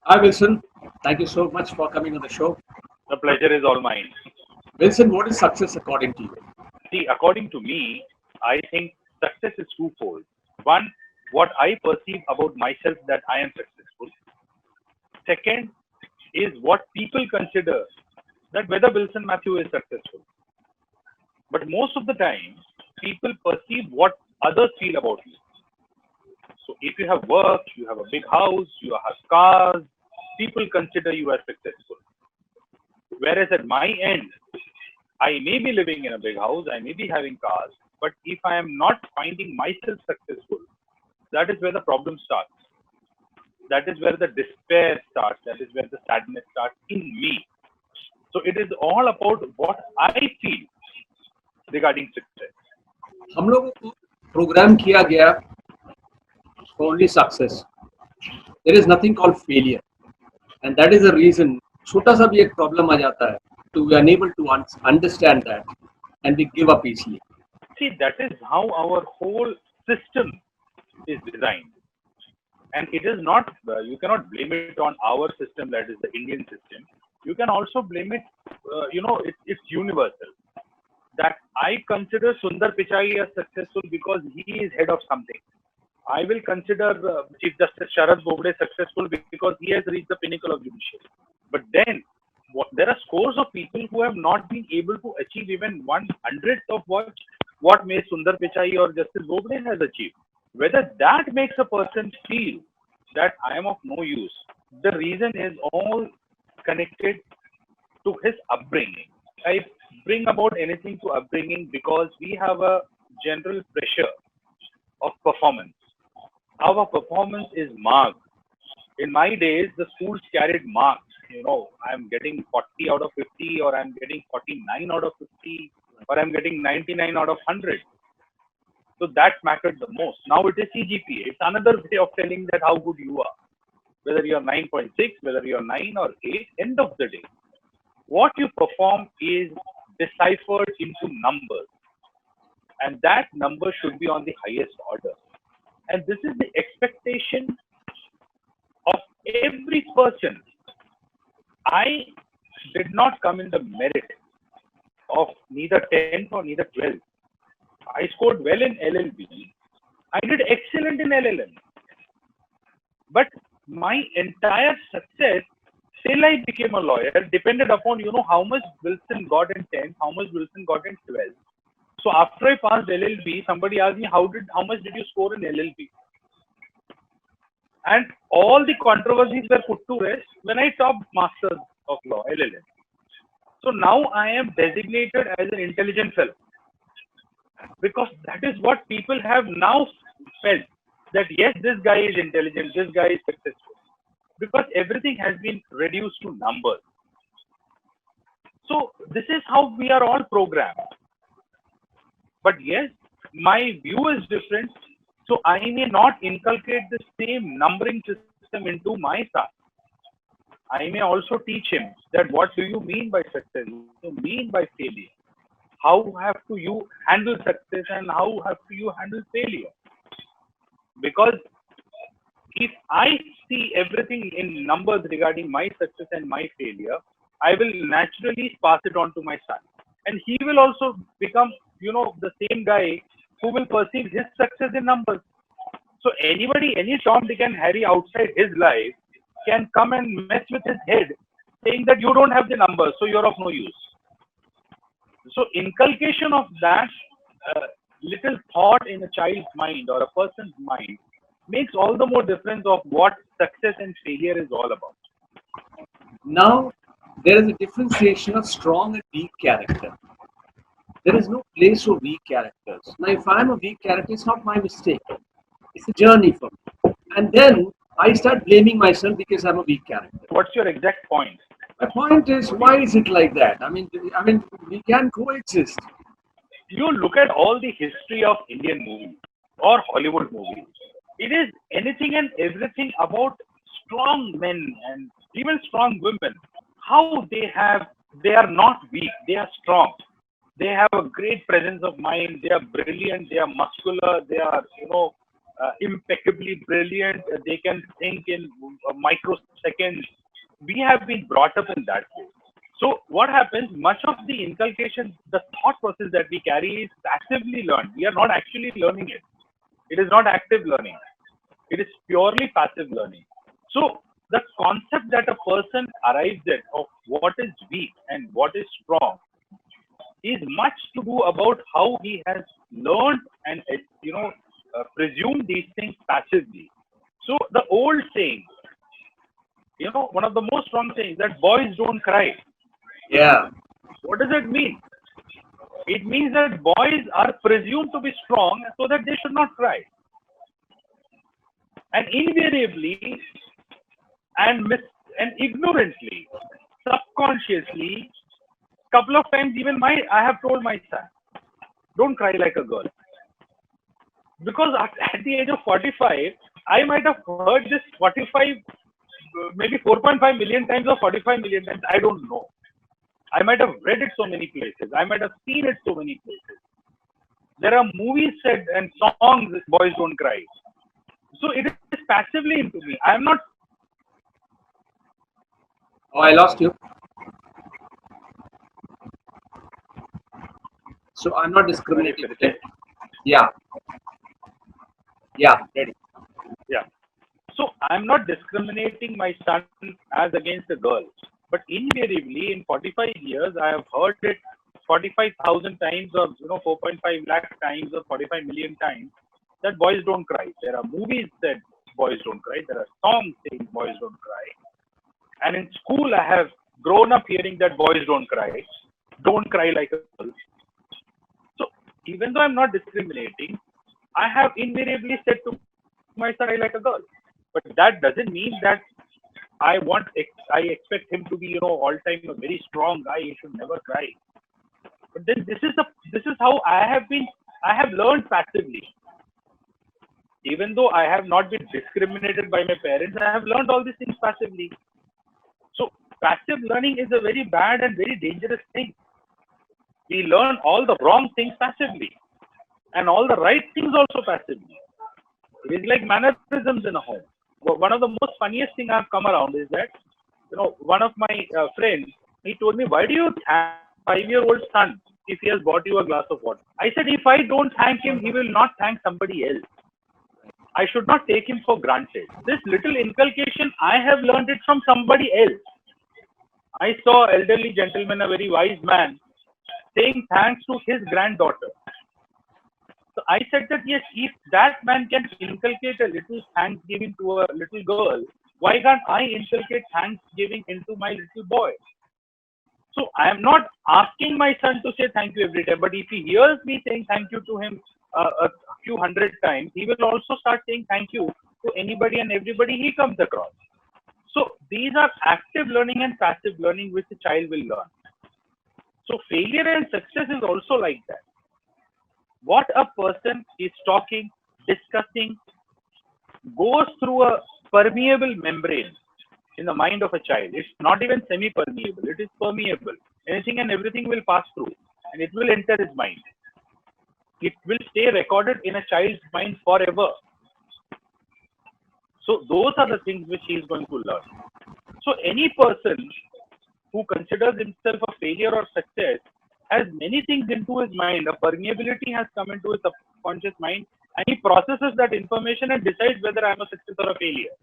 Hi, Wilson. Thank you so much for coming on the show. The pleasure is all mine. Wilson, what is success according to you? See, according to me, I think success is twofold. One, what I perceive about myself that I am successful. Second is what people consider that whether Wilson Matthew is successful. But most of the time, people perceive what others feel about you. So if you have work, you have a big house, you have cars, people consider you as successful. Whereas at my end, I may be living in a big house, I may be having cars, but if I am not finding myself successful, that is where the problem starts. That is where the despair starts. That is where the sadness starts in me. So it is all about what I feel regarding success. हम लोगों को programme किया गया for only success. There is nothing called failure, and that is the reason. छोटा सा भी एक problem आ जाता है. To be unable to understand that, and we give up easily. See, that is how our whole system is designed. And it is not, you cannot blame it on our system, that is the Indian system. You can also blame it, it's universal. That I consider Sundar Pichai as successful because he is head of something. I will consider Chief Justice Sharad Bobde successful because he has reached the pinnacle of judiciary. But then, there are scores of people who have not been able to achieve even 1/100th of what may Sundar Pichai or Justice Bobde has achieved. Whether that makes a person feel that I am of no use, the reason is all connected to his upbringing. I bring about anything to upbringing because we have a general pressure of performance. Our performance is marked. In my days, the schools carried marks. I'm getting 40 out of 50, or I'm getting 49 out of 50, or I'm getting 99 out of 100. So that mattered the most. Now it is CGPA. It's another way of telling that how good you are. Whether you're 9.6, whether you're 9 or 8, end of the day, what you perform is deciphered into numbers. And that number should be on the highest order. And this is the expectation of every person. I did not come in the merit of neither 10th or neither 12th. I scored well in LLB. I did excellent in LLM. But my entire success till I became a lawyer depended upon, how much Wilson got in 10th, how much Wilson got in 12th. So after I passed LLB, somebody asked me, how much did you score in LLB? And all the controversies were put to rest when I topped Masters of Law, LLM. So now I am designated as an intelligent fellow. Because that is what people have now felt, that yes, this guy is intelligent, this guy is successful, because everything has been reduced to numbers. So this is how we are all programmed. But yes, my view is different, so I may not inculcate the same numbering system into my son. I may also teach him that what do you mean by success, what do you mean by failure, how have to you handle success and how have to you handle failure. Because if I see everything in numbers regarding my success and my failure, I will naturally pass it on to my son. And he will also become, the same guy who will perceive his success in numbers. So anybody, any Tom, Dick and Harry outside his life can come and mess with his head saying that you don't have the numbers, so you're of no use. So inculcation of that little thought in a child's mind or a person's mind makes all the more difference of what success and failure is all about. Now, there is a differentiation of strong and weak character. There is no place for weak characters. Now, if I am a weak character, it's not my mistake. It's a journey for me. And then I start blaming myself because I'm a weak character. What's your exact point? My point is, why is it like that? I mean, we can coexist. You look at all the history of Indian movies or Hollywood movies. It is anything and everything about strong men and even strong women. How they are not weak, they are strong. They have a great presence of mind. They are brilliant. They are muscular. They are, impeccably brilliant. They can think in microseconds. We have been brought up in that way. So what happens? Much of the inculcation, the thought process that we carry is passively learned. We are not actually learning it. It is not active learning. It is purely passive learning. So the concept that a person arrives at of what is weak and what is strong is much to do about how he has learned and presumed these things passively. So the old saying, one of the most strong sayings that boys don't cry. Yeah. What does it mean? It means that boys are presumed to be strong so that they should not cry. And invariably and ignorantly, subconsciously, couple of times even I have told my son, don't cry like a girl. Because at the age of 45, I might have heard this 45, maybe 4.5 million times or 45 million times. I don't know. I might have read it so many places. I might have seen it so many places. There are movies said and songs, boys don't cry. So it is passively into me. I am not. Oh, I lost you. So I'm not discriminating. Yeah. Yeah, ready. Yeah. So I'm not discriminating my son as against a girl. But invariably, in 45 years, I have heard it 45,000 times or 4.5 lakh times or 45 million times that boys don't cry. There are movies that boys don't cry. There are songs saying boys don't cry. And in school, I have grown up hearing that boys don't cry. Don't cry like a girl. So even though I'm not discriminating, I have invariably said to my son, I like a girl. But that doesn't mean that I expect him to be, all time a very strong guy. He should never cry. But then this is how I have learned passively. Even though I have not been discriminated by my parents, I have learned all these things passively. So passive learning is a very bad and very dangerous thing. We learn all the wrong things passively and all the right things also passively. It is like mannerisms in a home. One of the most funniest thing I've come around is that, one of my friends, he told me, why do you thank 5-year-old son if he has bought you a glass of water? I said, if I don't thank him, he will not thank somebody else. I should not take him for granted. This little inculcation, I have learned it from somebody else. I saw elderly gentleman, a very wise man, saying thanks to his granddaughter. So I said that yes, if that man can inculcate a little thanksgiving to a little girl, why can't I inculcate thanksgiving into my little boy? So I am not asking my son to say thank you every time, but if he hears me saying thank you to him a few hundred times, he will also start saying thank you to anybody and everybody he comes across. So these are active learning and passive learning which the child will learn. So failure and success is also like that. What a person is talking, discussing, goes through a permeable membrane in the mind of a child. It's not even semi-permeable, it is permeable. Anything and everything will pass through and it will enter his mind. It will stay recorded in a child's mind forever. So those are the things which he is going to learn. So any person who considers himself a failure or success has many things into his mind. A permeability has come into his subconscious mind and he processes that information and decides whether I am a success or a failure.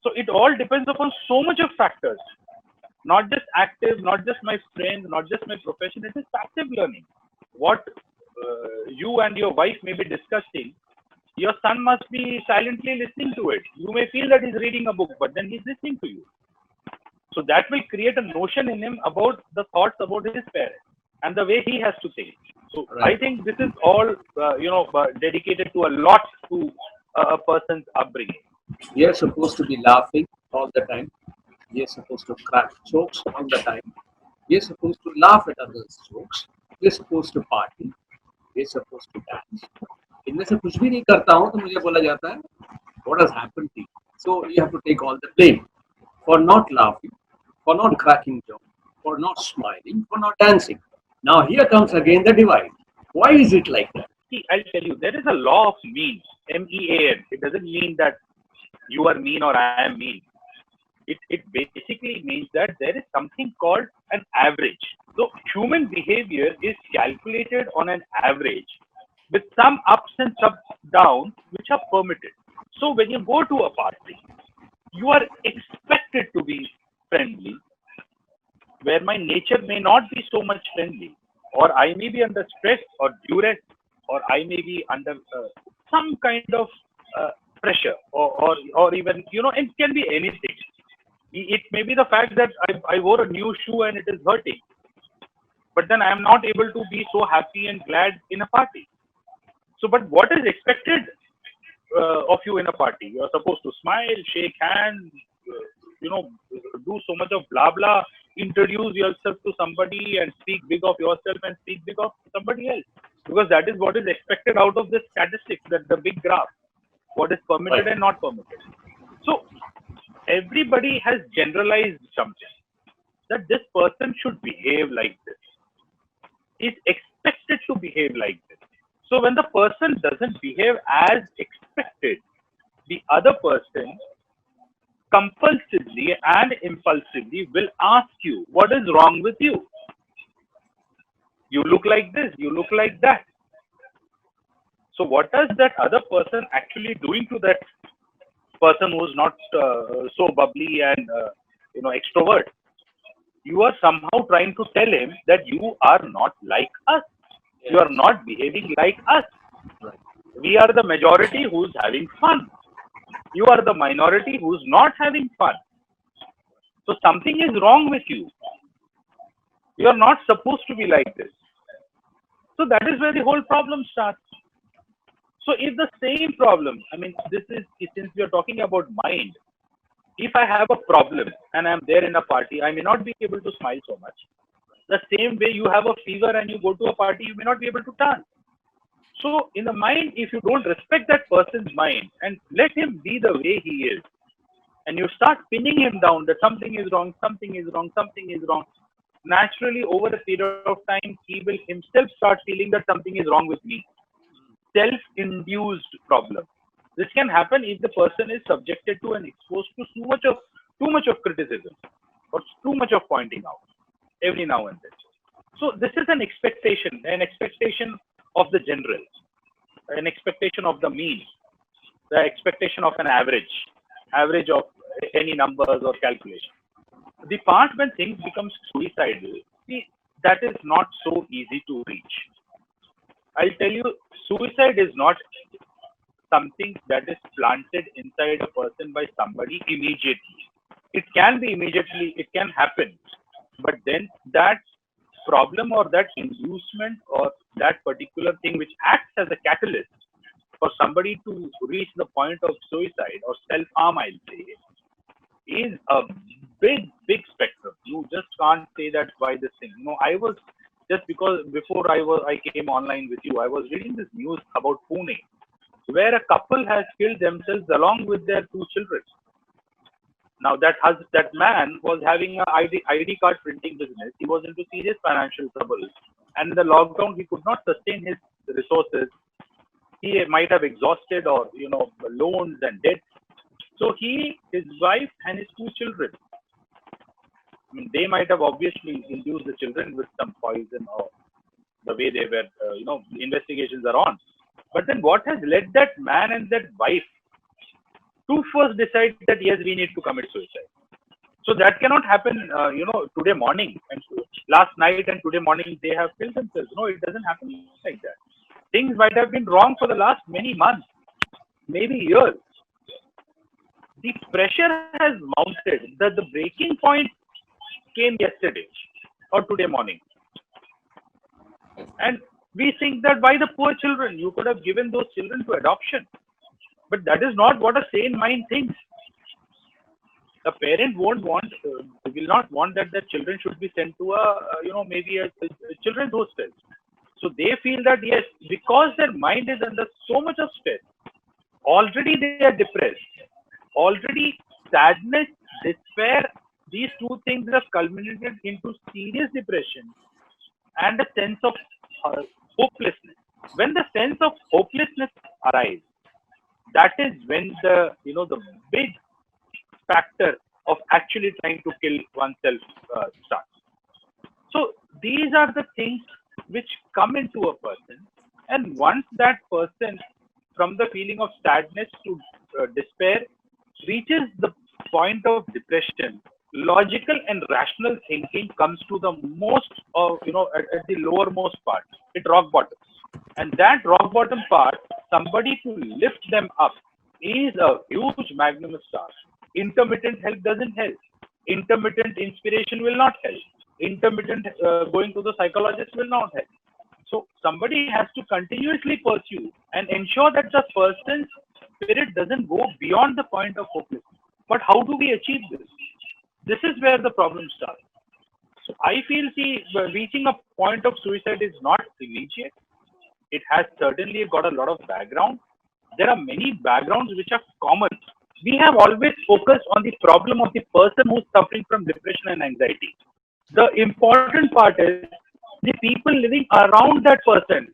So it all depends upon so much of factors, not just active, not just my friends, not just my profession. It is passive learning. What you and your wife may be discussing, your son must be silently listening to it. You may feel that he's reading a book, but then he's listening to you. So that will create a notion in him about the thoughts about his parents and the way he has to think. So right. I think this is all, dedicated to a lot to a person's upbringing. We are supposed to be laughing all the time. We are supposed to crack jokes all the time. We are supposed to laugh at others' jokes. We are supposed to party. We are supposed to dance. इनमें से कुछ भी नहीं करता हूँ तो मुझे बोला जाता है what has happened to you? So you have to take all the blame for not laughing, for not cracking jokes, for not smiling, for not dancing. Now here comes again the divide. Why is it like that? See, I'll tell you, there is a law of mean, MEAN. It doesn't mean that you are mean or I am mean. It basically means that there is something called an average. So human behavior is calculated on an average with some ups and some downs which are permitted. So when you go to a party, you are expected to be friendly, where my nature may not be so much friendly, or I may be under stress or duress, or I may be under some kind of pressure, or even, it can be anything. It may be the fact that I wore a new shoe and it is hurting, but then I am not able to be so happy and glad in a party. So, but what is expected of you in a party? You are supposed to smile, shake hands, you know, do so much of blah blah, introduce yourself to somebody and speak big of yourself and speak big of somebody else, because that is what is expected out of this statistics, that the big graph, what is permitted Right. and not permitted. So everybody has generalized something, that this person should behave like this, is expected to behave like this. So when the person doesn't behave as expected, the other person compulsively and impulsively will ask you, what is wrong with you? You look like this, you look like that. So what is that other person actually doing to that person who's not so bubbly and extrovert? You are somehow trying to tell him that you are not like us. You are Yes. not behaving like us. Right. We are the majority who's having fun. You are the minority who's not having fun. So something is wrong with you. You are not supposed to be like this. So that is where the whole problem starts. So if the same problem, I mean, this is, since we are talking about mind, if I have a problem and I'm there in a party, I may not be able to smile so much. The same way you have a fever and you go to a party, you may not be able to dance. So in the mind, if you don't respect that person's mind and let him be the way he is, and you start pinning him down that something is wrong, something is wrong, something is wrong, naturally over a period of time, he will himself start feeling that something is wrong with me. Self-induced problem. This can happen if the person is subjected to and exposed to too much of criticism or too much of pointing out every now and then. So this is an expectation of the general, an expectation of the mean, the expectation of an average of any numbers or calculation. The part when things become suicidal, see, that is not so easy to reach. I'll tell you, suicide is not something that is planted inside a person by somebody immediately. It can be immediately, it can happen, but then that problem or that inducement or that particular thing which acts as a catalyst for somebody to reach the point of suicide or self harm, I'll say, is a big spectrum. You just can't say that by this thing. I was just, because before I came online with you, I was reading this news about Pune, where a couple has killed themselves along with their two children. Now that man was having a ID card printing business. He was into serious financial trouble, and in the lockdown he could not sustain his resources. He might have exhausted or loans and debts. So he, his wife, and his two children. I mean, they might have obviously induced the children with some poison or the way they were. Investigations are on. But then, what has led that man and that wife to first decide that yes, we need to commit suicide? So that cannot happen, today morning and last night and today morning they have killed themselves. No, it doesn't happen like that. Things might have been wrong for the last many months, maybe years. The pressure has mounted that the breaking point came yesterday or today morning. And we think that by the poor children, you could have given those children to adoption. But that is not what a sane mind thinks. A parent will not want that their children should be sent to maybe a children's hostel. So they feel that yes, because their mind is under so much of stress, already they are depressed, already sadness, despair, these two things have culminated into serious depression and a sense of hopelessness. When the sense of hopelessness arises, that is when the big factor of actually trying to kill oneself starts. So these are the things which come into a person, and once that person, from the feeling of sadness to despair, reaches the point of depression, logical and rational thinking comes to the most, at the lowermost part. It rock bottom, and that rock bottom part, somebody to lift them up is a huge magnanimous task. Intermittent help doesn't help. Intermittent inspiration will not help. Intermittent going to the psychologist will not help. So somebody has to continuously pursue and ensure that the person's spirit doesn't go beyond the point of hopelessness. But how do we achieve this? This is where the problem starts. So I feel, see, reaching a point of suicide is not immediate. It has certainly got a lot of background. There are many backgrounds which are common. We have always focused on the problem of the person who's suffering from depression and anxiety. The important part is the people living around that person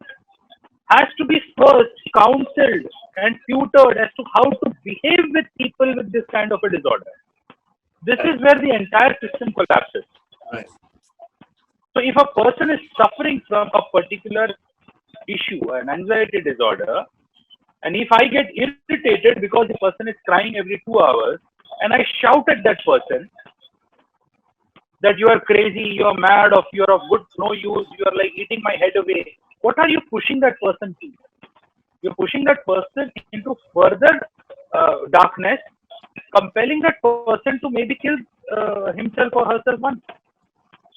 has to be first counseled and tutored as to how to behave with people with this kind of a disorder. This Right. is where the entire system collapses. Right. So if a person is suffering from a particular issue, an anxiety disorder, and if I get irritated because the person is crying every 2 hours, and I shout at that person that you are crazy, you are mad, or you are of good no use, you are like eating my head away, what are you pushing that person to? You're pushing that person into further darkness, compelling that person to maybe kill himself or herself once.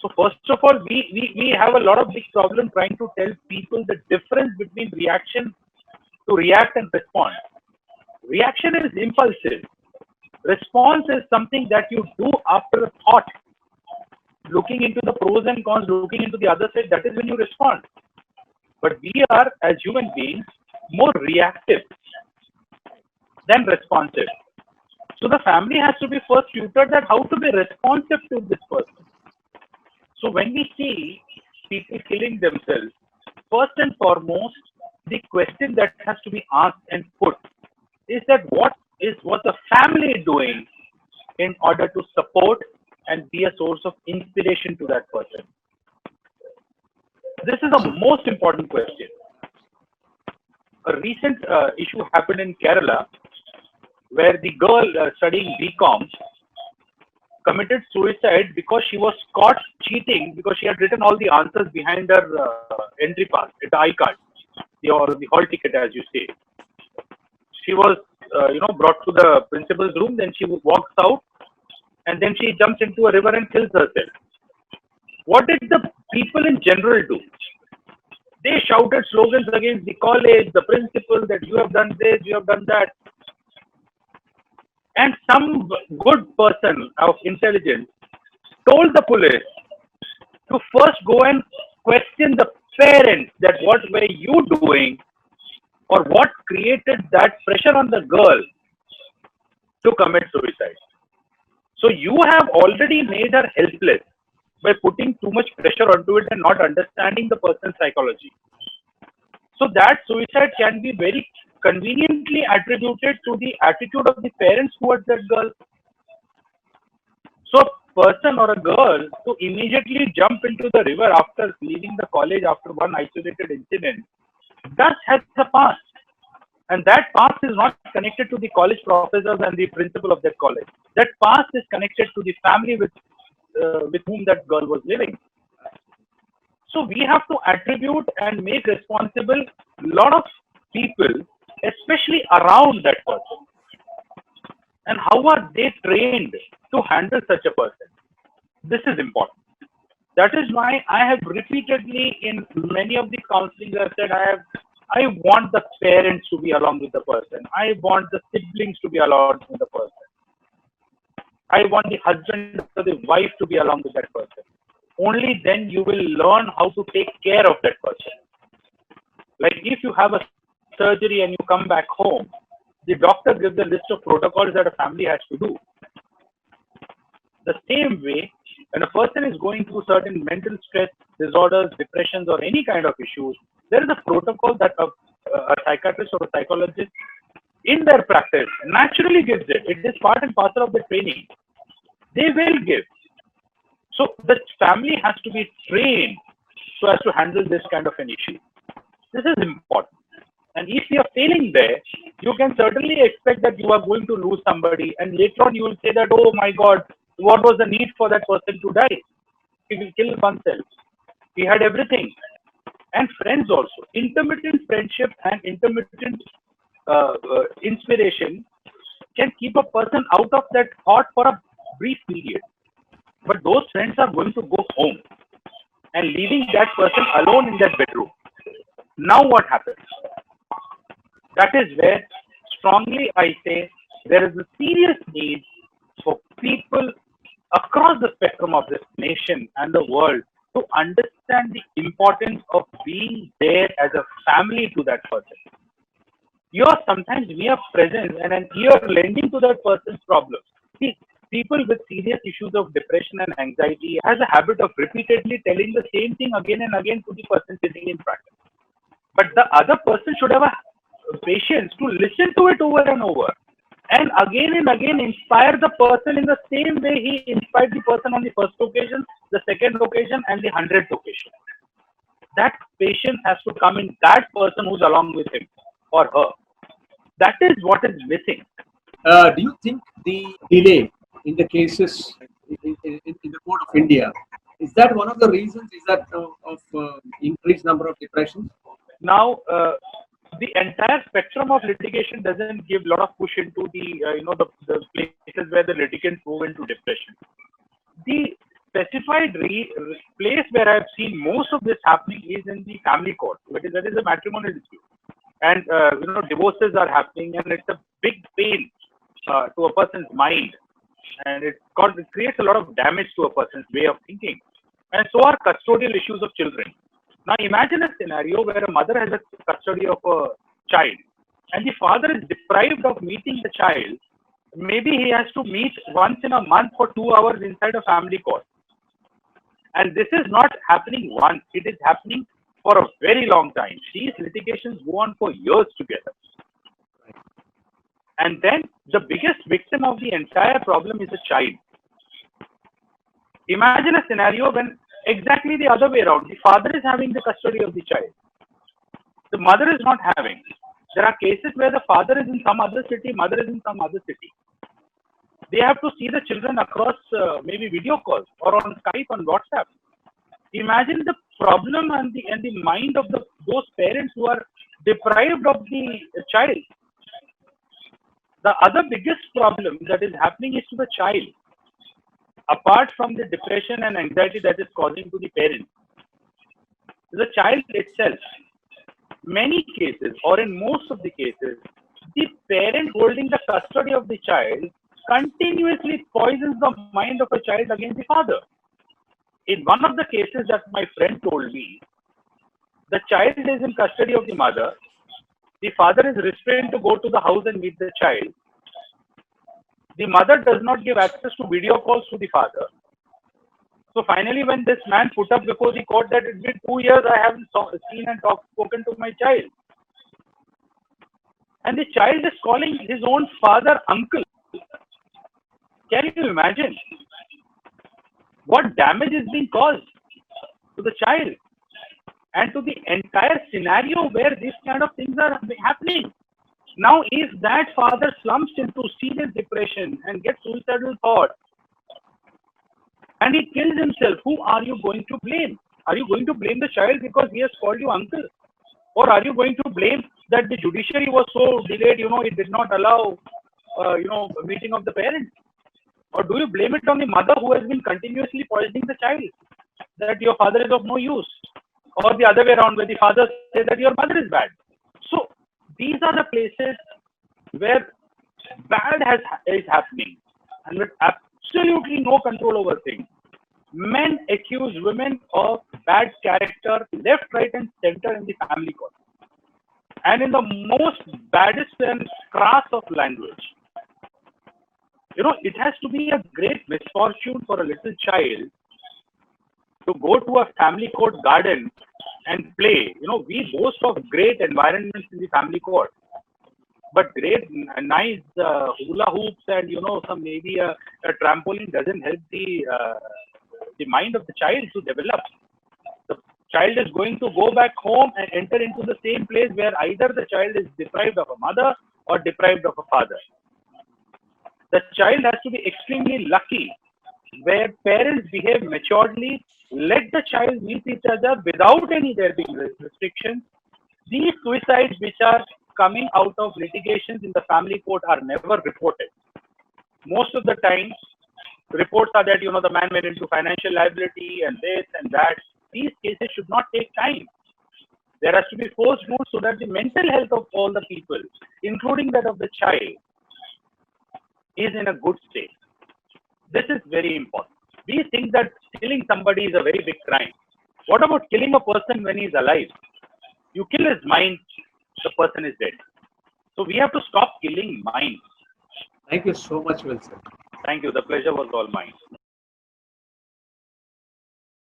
So first of all, we have a lot of big problem trying to tell people the difference between reaction to react and respond. Reaction is impulsive. Response is something that you do after a thought, looking into the pros and cons, looking into the other side. That is when you respond. But we are, as human beings, more reactive than responsive. So the family has to be first tutored that how to be responsive to this person. So when we see people killing themselves, first and foremost, the question that has to be asked and put is that what the family doing in order to support and be a source of inspiration to that person. This is the most important question. A recent issue happened in Kerala where the girl studying BCom committed suicide because she was caught cheating because she had written all the answers behind her entry pass, the I-card, or the hall ticket, as you say. She was, brought to the principal's room. Then she walks out, and then she jumps into a river and kills herself. What did the people in general do? They shouted slogans against the college, the principal, that you have done this, you have done that. And some good person of intelligence told the police to first go and question the parents that what were you doing or what created that pressure on the girl to commit suicide. So you have already made her helpless by putting too much pressure onto it and not understanding the person's psychology. So that suicide can be very conveniently attributed to the attitude of the parents towards that girl. So a person or a girl to immediately jump into the river after leaving the college after one isolated incident does have a past. And that past is not connected to the college professors and the principal of that college. That past is connected to the family with whom that girl was living. So we have to attribute and make responsible a lot of people, especially around that person. And how are they trained to handle such a person? This is important. That is why I have repeatedly in many of the counselings I've said I want the parents to be along with the person. I want the siblings to be along with the person. I want the husband or the wife to be along with that person. Only then you will learn how to take care of that person. Like if you have a surgery and you come back home, the doctor gives a list of protocols that a family has to do. The same way, When a person is going through certain mental stress disorders, depressions, or any kind of issues, there is a protocol that a psychiatrist or a psychologist in their practice naturally gives it. It is part and parcel of the training. They will give. So the family has to be trained so as to handle this kind of an issue. This is important. And if you are failing there, you can certainly expect that you are going to lose somebody, and later on you will say that, oh my God, what was the need for that person to die? He will kill oneself. He had everything. And friends also. Intermittent friendship and intermittent inspiration can keep a person out of that thought for a brief period. But those friends are going to go home and leaving that person alone in that bedroom. Now what happens? That is where strongly I say there is a serious need for people across the spectrum of this nation and the world to understand the importance of being there as a family to that person. You're sometimes mere presence and an ear lending to that person's problem. See, people with serious issues of depression and anxiety has a habit of repeatedly telling the same thing again and again to the person sitting in front. But the other person should have a patience to listen to it over and over. And again inspire the person in the same way he inspired the person on the first occasion, the second occasion, and the 100th occasion. That patience has to come in that person who's along with him or her. That is what is missing. Do you think the delay in the cases in the Court of India, is that one of the reasons? Is that of increased number of depressions? Now, the entire spectrum of litigation doesn't give a lot of push into the places where the litigants move into depression. The specified place where I've seen most of this happening is in the family court. That is a matrimonial dispute, and divorces are happening, and it's a big pain to a person's mind, and it creates a lot of damage to a person's way of thinking, and so are custodial issues of children. Now imagine a scenario where a mother has a custody of a child and the father is deprived of meeting the child. Maybe he has to meet once in a month for 2 hours inside a family court. And this is not happening once, it is happening for a very long time. These litigations go on for years together. And then the biggest victim of the entire problem is the child. Imagine a scenario when exactly the other way around. The father is having the custody of the child. The mother is not having. There are cases where the father is in some other city, mother is in some other city. They have to see the children across maybe video calls or on Skype, on WhatsApp. Imagine the problem and the mind of those parents who are deprived of the child. The other biggest problem that is happening is to the child. Apart from the depression and anxiety that is causing to the parents, the child itself, many cases or in most of the cases, the parent holding the custody of the child continuously poisons the mind of a child against the father. In one of the cases that my friend told me, the child is in custody of the mother, the father is restrained to go to the house and meet the child. The mother does not give access to video calls to the father. So finally, when this man put up before the court that it's been 2 years I haven't seen and spoken to my child. And the child is calling his own father uncle. Can you imagine what damage is being caused to the child and to the entire scenario where these kind of things are happening? Now, if that father slumps into serious depression and gets suicidal thoughts and he kills himself, who are you going to blame? Are you going to blame the child because he has called you uncle? Or are you going to blame that the judiciary was so delayed, it did not allow, a meeting of the parents? Or do you blame it on the mother who has been continuously poisoning the child, that your father is of no use? Or the other way around, where the father says that your mother is bad. So, these are the places where bad is happening and with absolutely no control over things. Men accuse women of bad character left, right, and center in the family court. And in the most baddest and crass of language. It has to be a great misfortune for a little child to go to a family court garden and play. We boast of great environments in the family court, but great, nice hula hoops and some maybe a trampoline doesn't help the mind of the child to develop. The child is going to go back home and enter into the same place where either the child is deprived of a mother or deprived of a father. The child has to be extremely lucky where parents behave maturely, let the child meet each other without any there being restrictions. These suicides which are coming out of litigations in the family court are never reported. Most of the time, reports are that the man went into financial liability and this and that. These cases should not take time. There has to be forced rules so that the mental health of all the people, including that of the child, is in a good state. This is very important. We think that killing somebody is a very big crime. What about killing a person when he is alive? You kill his mind, the person is dead. So we have to stop killing minds. Thank you so much, Wilson. Thank you. The pleasure was all mine.